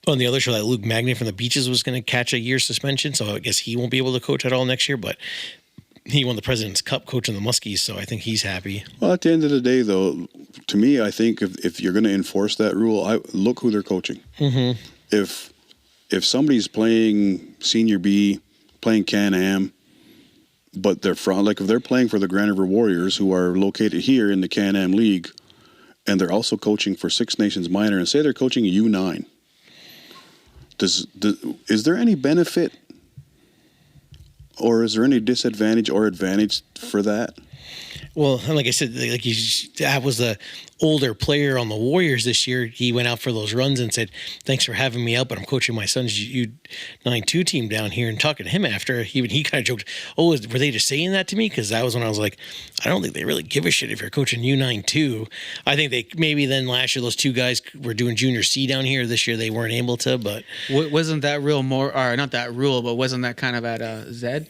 on the other show that Luke Magny from the Beaches was going to catch a year's suspension, so I guess he won't be able to coach at all next year, but he won the President's Cup coaching the Muskies, so I think he's happy. Well, at the end of the day, though, to me, I think if you're going to enforce that rule, look who they're coaching. Mm-hmm. If somebody's playing Senior B, playing Can-Am, but they're if they're playing for the Grand River Warriors, who are located here in the Can-Am League, and they're also coaching for Six Nations Minor, and say they're coaching U9, is there any benefit or is there any disadvantage or advantage for that? Well, and like I said, that was the older player on the Warriors this year. He went out for those runs and said, "Thanks for having me out, but I'm coaching my son's U92 team down here." And talking to him after, he kind of joked, "Oh, were they just saying that to me?" Because that was when I was like, I don't think they really give a shit if you're coaching U92. I think they maybe then last year those two guys were doing Junior C down here. This year they weren't able to, but wasn't that rule more, or not that rule, but wasn't that kind of at Zed?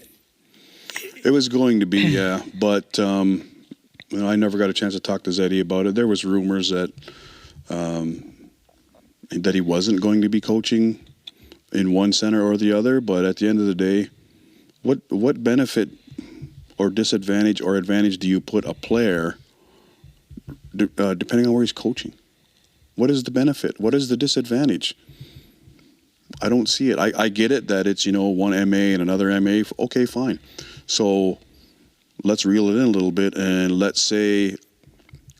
It was going to be, yeah, but I never got a chance to talk to Zeddy about it. There was rumors that he wasn't going to be coaching in one center or the other, but at the end of the day, what benefit or disadvantage or advantage do you put a player depending on where he's coaching? What is the benefit? What is the disadvantage? I don't see it. I get it that it's, one MA and another MA. Okay, fine. So let's reel it in a little bit, and let's say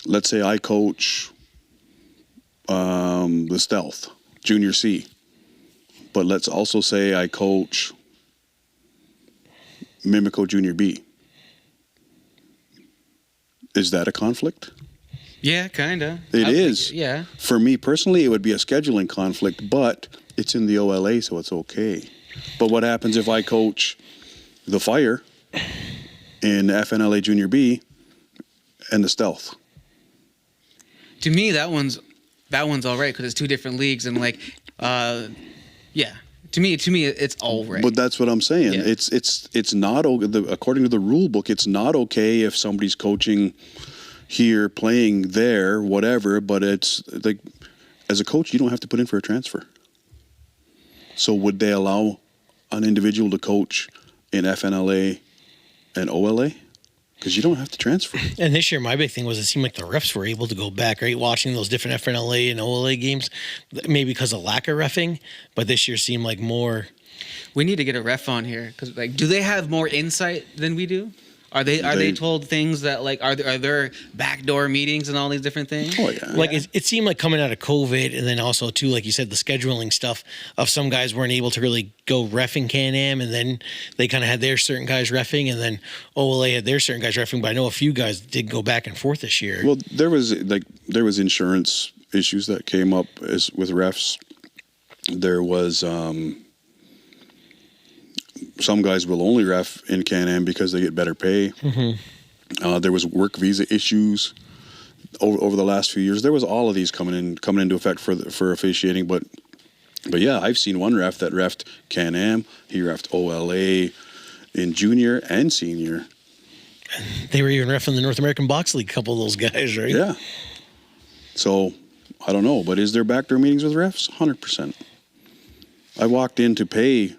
I coach the Stealth Junior C, but let's also say I coach Mimico Junior B. Is that a conflict? Yeah, kind of. It is. Yeah. For me personally, it would be a scheduling conflict, but it's in the OLA, so it's okay. But what happens if I coach the Fire in FNLA Junior B and the Stealth? To me, that one's all right because it's two different leagues, and yeah. To me, it's all right. But that's what I'm saying. Yeah. It's not according to the rule book. It's not okay if somebody's coaching here, playing there, whatever. But it's like, as a coach, you don't have to put in for a transfer. So would they allow an individual to coach in FNLA and OLA? Because you don't have to transfer. And this year, my big thing was it seemed like the refs were able to go back, right? Watching those different FNLA and OLA games, maybe because of lack of reffing, but this year seemed like more. We need to get a ref on here because, do they have more insight than we do? Are they told things that are there backdoor meetings and all these different things? Oh yeah. It seemed like coming out of COVID, and then also too, like you said, the scheduling stuff of some guys weren't able to really go reffing Can-Am, and then they kind of had their certain guys reffing, and then OLA had their certain guys reffing. But I know a few guys did go back and forth this year. Well, there was insurance issues that came up with refs. There was some guys will only ref in Can-Am because they get better pay. Mm-hmm. There was work visa issues over the last few years. There was all of these coming into effect for officiating. But yeah, I've seen one ref that refed Can-Am. He refed OLA in junior and senior. They were even refing the North American Box League, a couple of those guys, right? Yeah. So I don't know, but is there backdoor meetings with refs? 100%. I walked in to pay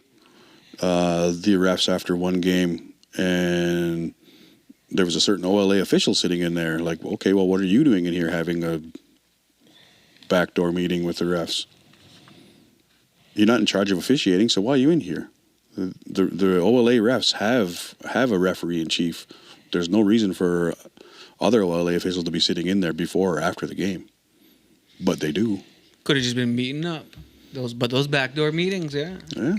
the refs after one game, and there was a certain OLA official sitting in there. Like, okay, well, what are you doing in here having a backdoor meeting with the refs? You're not in charge of officiating, so why are you in here? The OLA refs have a referee in chief. There's no reason for other OLA officials to be sitting in there before or after the game, but they do. Could have just been meeting up. Those backdoor meetings, yeah. Yeah.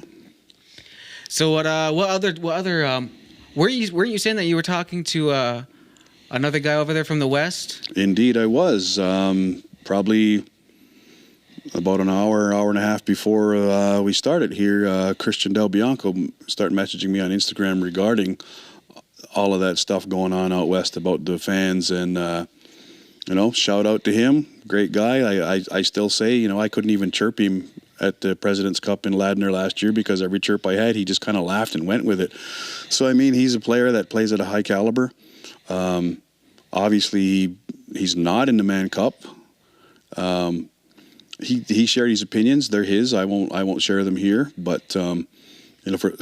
So what other were you saying that you were talking to another guy over there from the West? Indeed, I was. Probably about an hour and a half before we started here, Christian Del Bianco started messaging me on Instagram regarding all of that stuff going on out west about the fans. And, shout out to him. Great guy. I still say, I couldn't even chirp him at the President's Cup in Ladner last year because every chirp I had, he just kind of laughed and went with it. So, he's a player that plays at a high caliber. Obviously, he's not in the Mann Cup. He shared his opinions. They're his. I won't share them here. But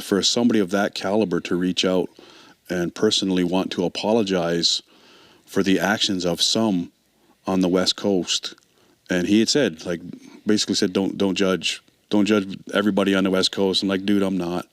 for somebody of that caliber to reach out and personally want to apologize for the actions of some on the West Coast, and he had said, basically said, don't judge everybody on the West Coast. I'm like, dude, I'm not.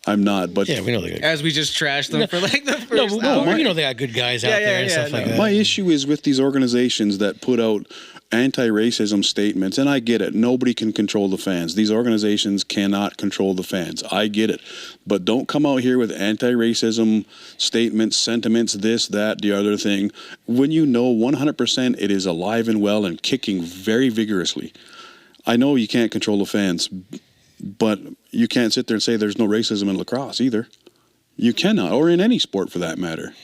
But yeah, we know they got. As we just trashed them for the first hour. They got good guys out there and stuff like that. My issue is with these organizations that put out anti-racism statements, and I get it. Nobody can control the fans. These organizations cannot control the fans. I get it. But don't come out here with anti-racism statements, sentiments, this, that, the other thing, when 100% it is alive and well and kicking very vigorously. I know you can't control the fans, but you can't sit there and say there's no racism in lacrosse either. You cannot, or in any sport for that matter.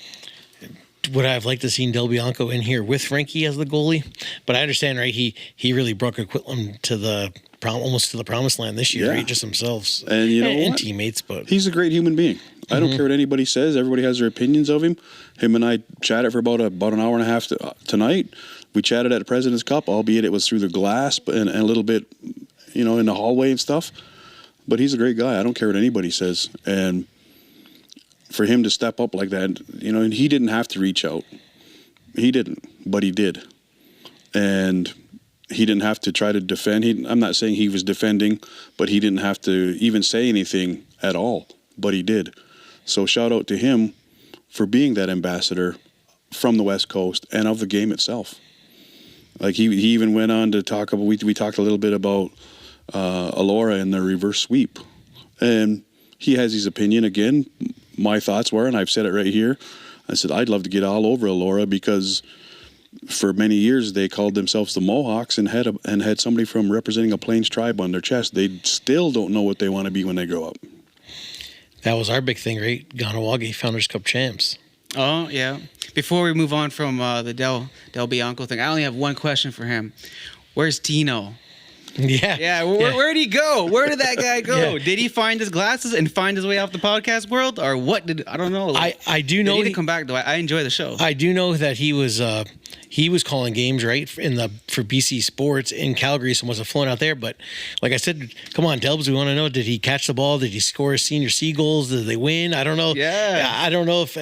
Would I have liked to seen Del Bianco in here with Frankie as the goalie? But I understand, right? He really brought Coquitlam to almost to the promised land this year, right? Just themselves and teammates. But he's a great human being. I don't care what anybody says. Everybody has their opinions of him. Him and I chatted for about an hour and a half tonight. We chatted at the President's Cup, albeit it was through the glass and a little bit, in the hallway and stuff. But he's a great guy. I don't care what anybody says. And for him to step up like that, and he didn't have to reach out. He didn't, but he did. And he didn't have to try to defend. I'm not saying he was defending, but he didn't have to even say anything at all, but he did. So shout out to him for being that ambassador from the West Coast and of the game itself. Like he even went on to talk about, we talked a little bit about Alora and the reverse sweep. And he has his opinion again. My thoughts were, and I've said it right here, I said, I'd love to get all over Alora because for many years they called themselves the Mohawks and had somebody from representing a Plains tribe on their chest. They still don't know what they want to be when they grow up. That was our big thing, right? Kahnawake Founders Cup champs. Oh, yeah. Before we move on from the Del Bianco thing, I only have one question for him. Where's Tino? Yeah. Where'd he go? Where did that guy go? Did he find his glasses and find his way off the podcast world, or what? I don't know. I do know he need to come back though. I enjoy the show. I do know that he was calling games right for BC Sports in Calgary. Someone was flown out there, but like I said, come on, Delbs, we want to know: did he catch the ball? Did he score senior C goals? Did they win? I don't know. Yeah, I don't know if,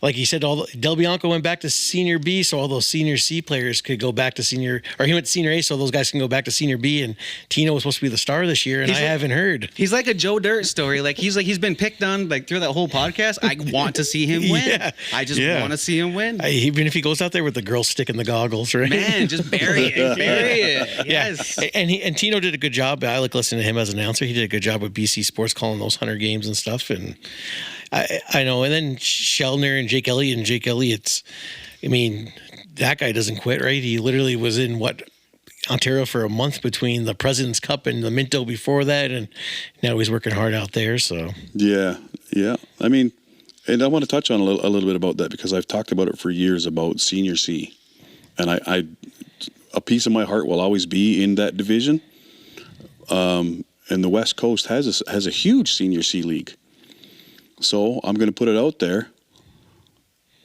like he said, Del Bianco went back to senior B, so all those senior C players could go back to senior, or he went to senior A, so those guys can go back to senior B. And Tino was supposed to be the star this year, and I haven't heard. He's like a Joe Dirt story. He's been picked on through that whole podcast. I want to see him win. I just want to see him win. Even if he goes out there with the girl stick in the goggles, right? Man, just bury it. Yes. Yeah. And Tino did a good job. I like listening to him as an announcer. He did a good job with BC Sports calling those 100 games and stuff. And I know. And then Sheldner and Jake Elliott's, that guy doesn't quit, right? He literally was in Ontario for a month between the President's Cup and the Minto before that, and now he's working hard out there. So yeah. And I want to touch on a little bit about that because I've talked about it for years about Senior C, and I a piece of my heart will always be in that division. And the West Coast has a huge Senior C league, so I'm going to put it out there.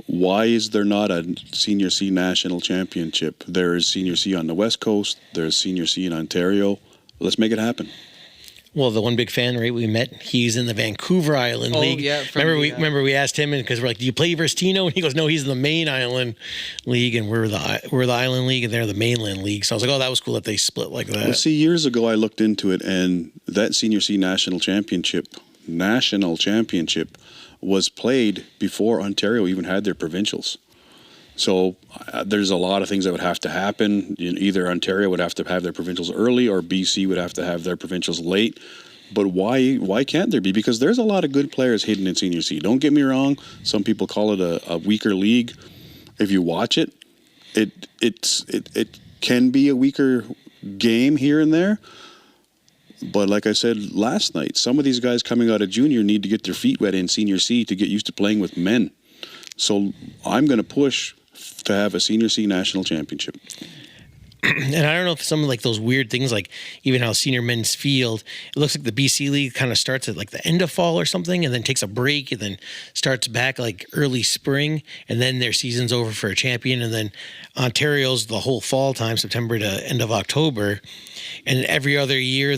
Why is there not a Senior C national championship? There is Senior C on the West Coast. There's Senior C in Ontario. Let's make it happen. Well, the one big fan, right? We met. He's in the Vancouver Island League. Yeah, remember we asked him, because we're like, "Do you play versus Tino?" And he goes, "No, he's in the main Island League, and we're the Island League, and they're the mainland league." So I was like, "Oh, that was cool that they split like that." Well, see, years ago I looked into it, and that Senior C national championship was played before Ontario even had their provincials. So there's a lot of things that would have to happen. Either Ontario would have to have their provincials early, or BC would have to have their provincials late. But why can't there be? Because there's a lot of good players hidden in Senior C. Don't get me wrong. Some people call it a weaker league. If you watch it, it can be a weaker game here and there. But like I said last night, some of these guys coming out of junior need to get their feet wet in Senior C to get used to playing with men. So I'm going to push to have a Senior C national championship. And I don't know if some of like those weird things, like even how senior men's field, it looks like the BC League kind of starts at like the end of fall or something, and then takes a break, and then starts back like early spring, and then their season's over for a champion. And then Ontario's the whole fall time, September to end of October. And every other year,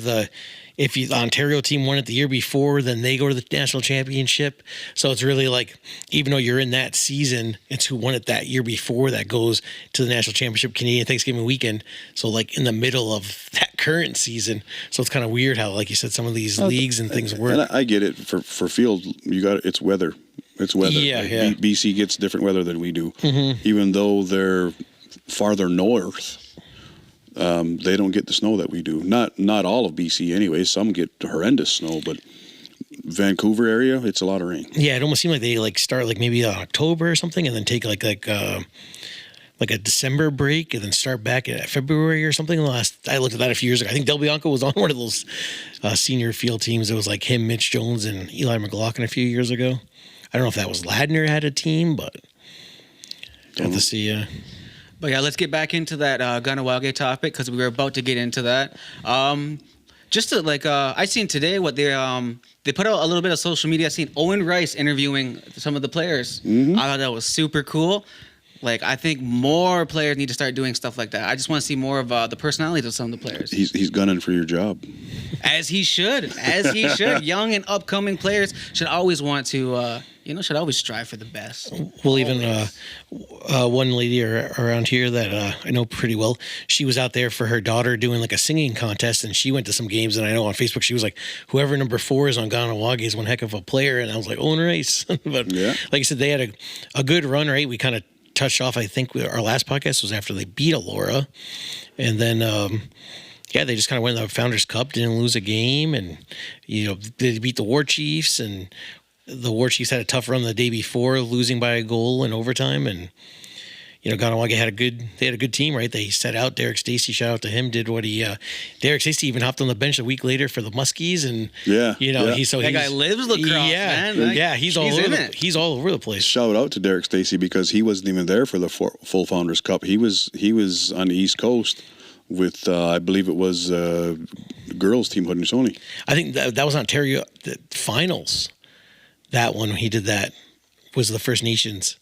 if the Ontario team won it the year before, then they go to the national championship. So it's really like, even though you're in that season, it's who won it that year before that goes to the national championship Canadian Thanksgiving weekend. So like in the middle of that current season. So it's kind of weird how, like you said, some of these leagues and things work. And I get it. For field, it's weather. It's weather. Yeah, like yeah. BC gets different weather than we do. Mm-hmm. Even though they're farther north, they don't get the snow that we do. Not all of BC anyway. Some get horrendous snow, but Vancouver area, it's a lot of rain. Yeah, it almost seemed like they like start like maybe October or something, and then take like a December break, and then start back at February or something. I looked at that a few years ago. I think Del Bianco was on one of those senior field teams. It was like him, Mitch Jones, and Eli McLaughlin a few years ago. I don't know if that was Ladner had a team, but we'll have to see. But yeah, let's get back into that Kahnawake topic, because we were about to get into that. Just to I seen today what they put out a little bit of social media. I seen Owen Rice interviewing some of the players. Mm-hmm. I thought that was super cool. Like, I think more players need to start doing stuff like that. I just want to see more of the personalities of some of the players. He's gunning for your job. As he should. As he should. Young and upcoming players should always want to, should always strive for the best. Well, even one lady around here that I know pretty well, she was out there for her daughter doing like a singing contest, and she went to some games, and I know on Facebook she was like, whoever number 4 is on Kahnawake is one heck of a player, and I was like, Owen Rice. But yeah. Like I said, they had a good run, right? We kind of touched off, I think our last podcast was after they beat Elora, and then they just kind of went in the Founders Cup, didn't lose a game, and they beat the War Chiefs, and the War Chiefs had a tough run the day before, losing by a goal in overtime, and Kahnawake had a good team, right? They set out Derek Stacey, shout out to him, did what Derek Stacey even hopped on the bench a week later for the Muskies, and that guy lives lacrosse, man. Yeah, he's all over the place. Shout out to Derek Stacey, because he wasn't even there for the full Founders Cup. He was on the East Coast with I believe it was girls team Haudenosaunee. I think that was Ontario the finals. That one he did that was the First Nations.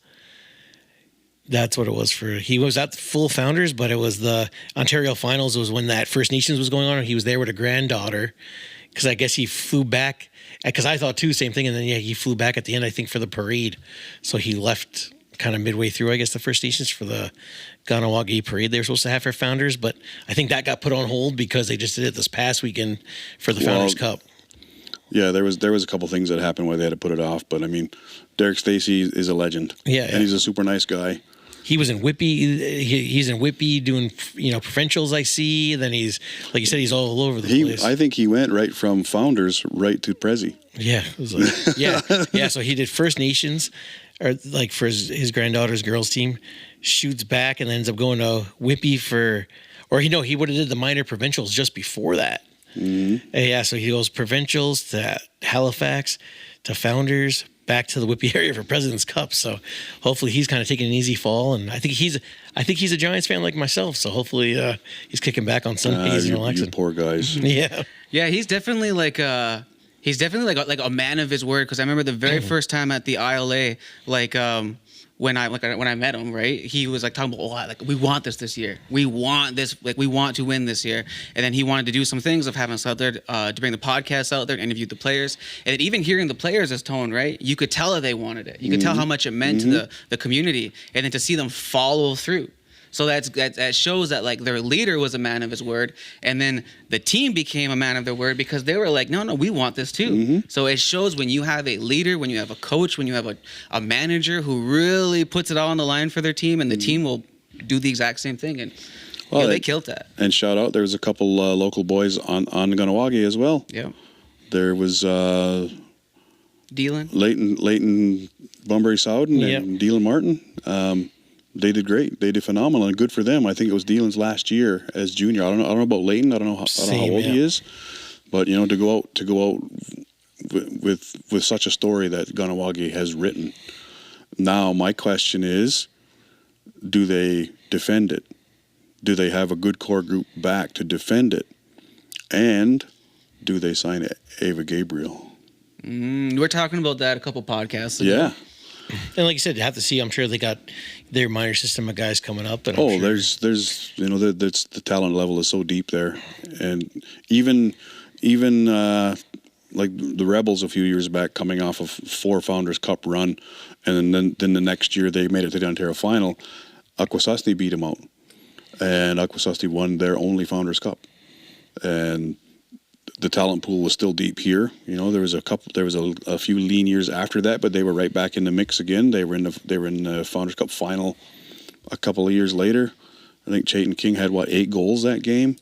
That's what it was for. He was at the full Founders, but it was the Ontario finals. It was when that First Nations was going on. He was there with a granddaughter, because I guess he flew back. Because I thought too, same thing. And then he flew back at the end, I think, for the parade. So he left kind of midway through, I guess, the First Nations for the Kahnawake parade they were supposed to have for Founders. But I think that got put on hold because they just did it this past weekend for the Founders Cup. Yeah, there was a couple things that happened where they had to put it off, but I mean, Derek Stacey is a legend. Yeah, and he's a super nice guy. He was in Whippy. He's in Whippy doing provincials. I see. Then he's, like you said, he's all over the place. I think he went right from Founders right to Prezi. Yeah, it was like, yeah. So he did First Nations, or like for his granddaughter's girls team, shoots back and then ends up going to Whippy he would have did the minor provincials just before that. Mm-hmm. Yeah, so he goes provincials to Halifax, to Founders, back to the Whippy area for President's Cup. So hopefully he's kind of taking an easy fall, and I think he's a Giants fan like myself. So hopefully he's kicking back on Sundays and relaxing. You poor guys. Yeah, he's definitely like a man of his word. Because I remember the very first time at the ILA, when I met him, right, he was like talking about, we want this year. We want this, we want to win this year. And then he wanted to do some things of having us out there to bring the podcast out there and interview the players. And then even hearing the players' tone, right, you could tell that they wanted it. You could tell how much it meant to the community, and then to see them follow through. So that shows that their leader was a man of his word, and then the team became a man of their word because they were like, no, we want this too. Mm-hmm. So it shows when you have a leader, when you have a coach, when you have a manager who really puts it all on the line for their team, and the team will do the exact same thing. And they killed that. And shout out, there was a couple local boys on Kahnawake as well. Yeah. There was Dylan, Leighton Bunbury Sowden, and Dylan Martin. They did great. They did phenomenal, and good for them. I think it was Dylan's last year as junior. I don't know about Leighton. I don't know how old he is, but to go out with such a story that Kahnawake has written, Now, my question is, do they defend it? Do they have a good core group back to defend it? And do they sign Ava Gabriel? We're talking about that a couple podcasts ago. Yeah. And like you said, you have to see. I'm sure they got their minor system of guys coming up. And Oh, there's that's the talent level is so deep there, and even like the Rebels a few years back, coming off of 4 Founders Cup run, and then the next year they made it to the Ontario final. Akwesasne beat them out, and Akwesasne won their only Founders Cup, and the talent pool was still deep here. There was a few lean years after that, but they were right back in the mix again. They were in the Founders Cup final a couple of years later. I think Chayton King had 8 goals that game.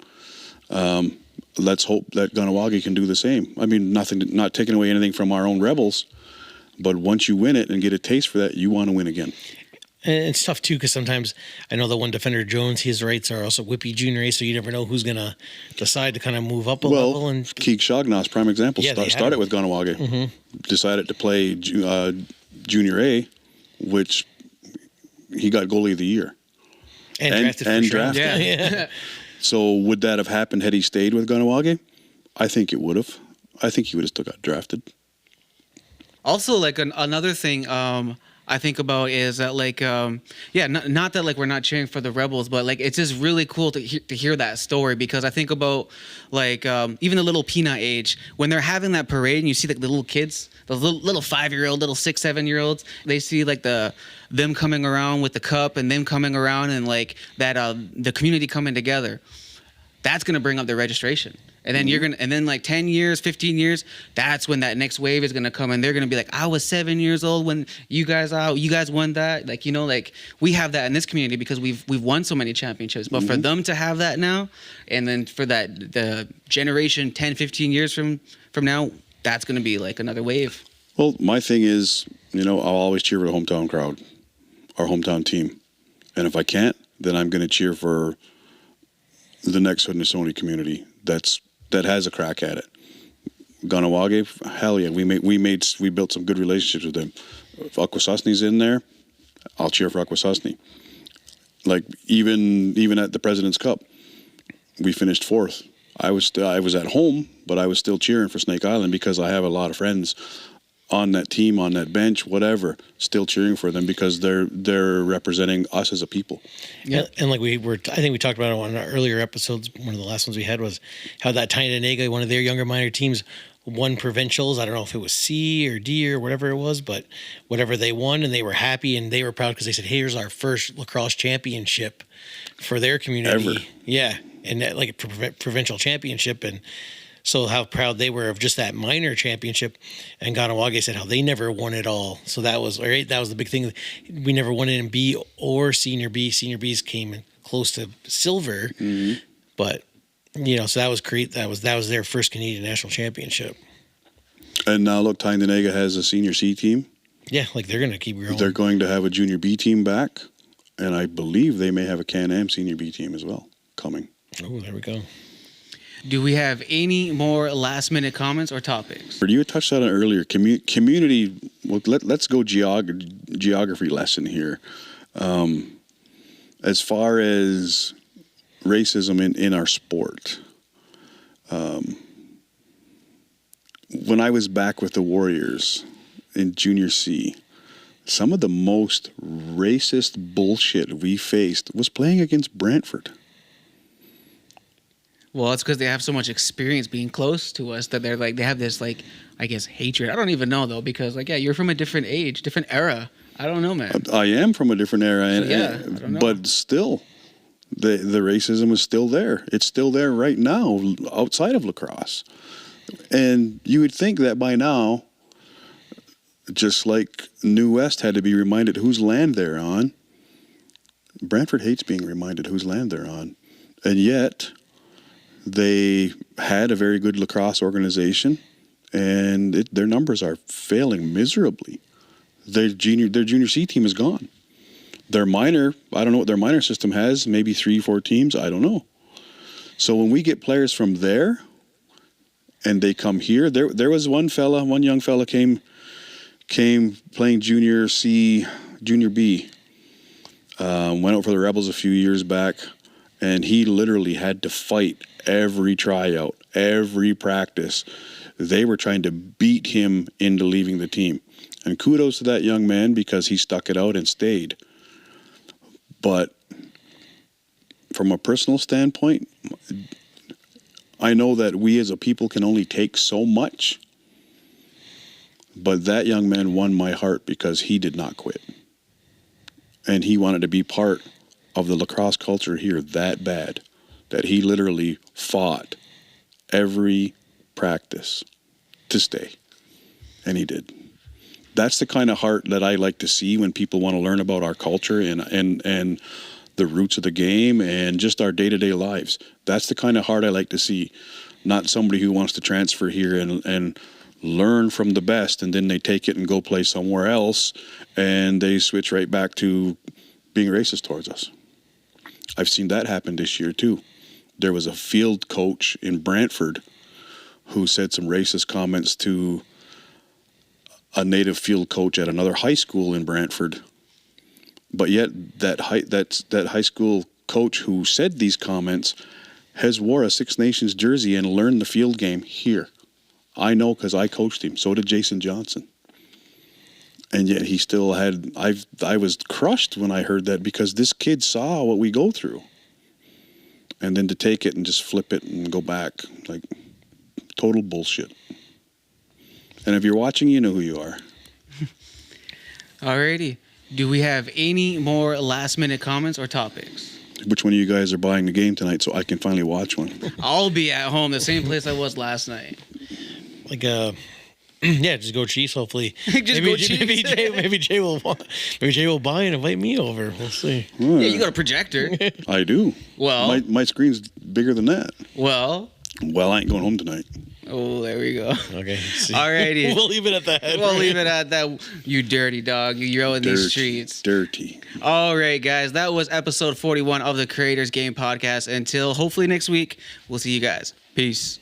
Let's hope that Kahnawake can do the same. I mean, not taking away anything from our own Rebels, but once you win it and get a taste for that, you want to win again. And it's tough too, because sometimes I know the one defender Jones, his rights are also Whippy Junior A, so you never know who's gonna decide to kind of move up a level. And Keeg Shognos, prime example, Yeah, started with Kahnawake, decided to play Junior A, which he got goalie of the year and drafted. Yeah. So would that have happened had he stayed with Kahnawake? I think it would have. I think he would have still got drafted. Also, like another thing I think about is that not that like we're not cheering for the Rebels, but like it's just really cool to hear that story, because I think about like even the little peanut age when they're having that parade and you see like the little kids, the little 5-year-old, little 6, 7-year-olds, they see like them coming around with the cup and them coming around and like that the community coming together. That's gonna bring up their registration. And then and then like 10 years, 15 years, that's when that next wave is going to come. And they're going to be like, I was 7 years old when you guys won that. Like, like we have that in this community because we've won so many championships. But for them to have that now, and then for the generation 10, 15 years from now, that's going to be like another wave. Well, my thing is, I'll always cheer for the hometown crowd, our hometown team. And if I can't, then I'm going to cheer for the next Haudenosaunee community that has a crack at it. Kahnawake, hell yeah, we built some good relationships with them. If Akwesasne's in there, I'll cheer for Akwesasne. Like even at the President's Cup, we finished 4th. I was at home, but I was still cheering for Snake Island because I have a lot of friends on that team, on that bench, whatever, still cheering for them because they're representing us as a people. Yeah, and like I think we talked about it on our earlier episodes. One of the last ones we had was how that Kahnawake, one of their younger minor teams, won provincials. I don't know if it was C or D or whatever it was, but whatever they won, and they were happy and they were proud because they said, "Here's our first lacrosse championship for their community." Ever. Yeah, and that, like a provincial championship, and so how proud they were of just that minor championship. And Kahnawake said how they never won it all. So that was the big thing. We never won it in B or Senior B. Senior B's came close to silver, but so that was that was their first Canadian national championship. And now look, Kahnawake has a Senior C team. Yeah, like they're going to keep growing. They're going to have a Junior B team back, and I believe they may have a Can-Am Senior B team as well coming. Oh, there we go. Do we have any more last-minute comments or topics? You had touched on it earlier. Community. Well, let's go geography lesson here. As far as racism in our sport, when I was back with the Warriors in Junior C, some of the most racist bullshit we faced was playing against Brantford. Well, it's because they have so much experience being close to us that they're like, they have this like, I guess, hatred. I don't even know though, because like, yeah, you're from a different age, different era. I don't know, man. I am from a different era, I don't know. But still, the racism is still there. It's still there right now outside of lacrosse. And you would think that by now, just like New West had to be reminded whose land they're on, Brantford hates being reminded whose land they're on. And yet, they had a very good lacrosse organization, and their numbers are failing miserably. Their junior C team is gone. Their minor, I don't know what their minor system has, maybe 3-4 teams, I don't know. So when we get players from there, and they come here, there was one young fella came playing Junior C Junior B. Went out for the Rebels a few years back, and he literally had to fight every tryout, every practice. They were trying to beat him into leaving the team. And kudos to that young man because he stuck it out and stayed. But from a personal standpoint, I know that we as a people can only take so much. But that young man won my heart because he did not quit. And he wanted to be part of the lacrosse culture here that bad that he literally fought every practice to stay. And he did. That's the kind of heart that I like to see when people want to learn about our culture and the roots of the game and just our day-to-day lives. That's the kind of heart I like to see. Not somebody who wants to transfer here and learn from the best, and then they take it and go play somewhere else, and they switch right back to being racist towards us. I've seen that happen this year too. There was a field coach in Brantford who said some racist comments to a native field coach at another high school in Brantford. But yet that high school coach who said these comments has wore a Six Nations jersey and learned the field game here. I know because I coached him. So did Jason Johnson. And yet he still had, I was crushed when I heard that because this kid saw what we go through. And then to take it and just flip it and go back, like total bullshit. And if you're watching, you know who you are. Alrighty. Do we have any more last minute comments or topics? Which one of you guys are buying the game tonight so I can finally watch one? I'll be at home, the same place I was last night. Like, yeah, just go Chiefs. Hopefully, Go Chiefs. Maybe Jay will buy and invite me over. We'll see. Yeah, you got a projector. I do. Well, my screen's bigger than that. Well, I ain't going home tonight. Oh, there we go. Okay. Alrighty. We'll leave it at that. We'll leave it at that. You dirty dog. You're out in these streets. Dirty. All right, guys. That was episode 41 of the Creators Game Podcast. Until hopefully next week, we'll see you guys. Peace.